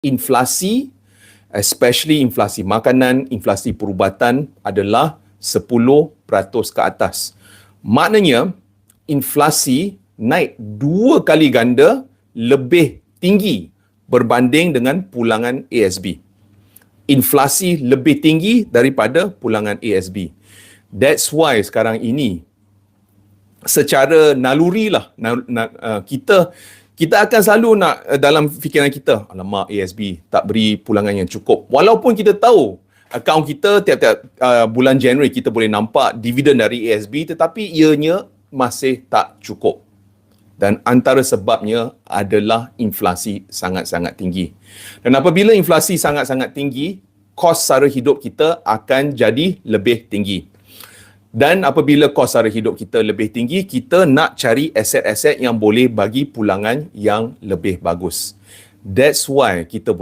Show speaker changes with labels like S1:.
S1: inflasi, especially inflasi makanan, inflasi perubatan adalah 10% ke atas. Maknanya, inflasi naik 2 kali ganda lebih tinggi berbanding dengan pulangan ASB. Inflasi lebih tinggi daripada pulangan ASB. That's why sekarang ini secara naluri lah kita akan selalu nak dalam fikiran kita, alamak ASB tak beri pulangan yang cukup. Walaupun kita tahu akaun kita tiap-tiap bulan Januari kita boleh nampak dividen dari ASB, tetapi ianya masih tak cukup. Dan antara sebabnya adalah inflasi sangat-sangat tinggi. Dan apabila inflasi sangat-sangat tinggi, kos sara hidup kita akan jadi lebih tinggi. Dan apabila kos sara hidup kita lebih tinggi, kita nak cari aset-aset yang boleh bagi pulangan yang lebih bagus. That's why kita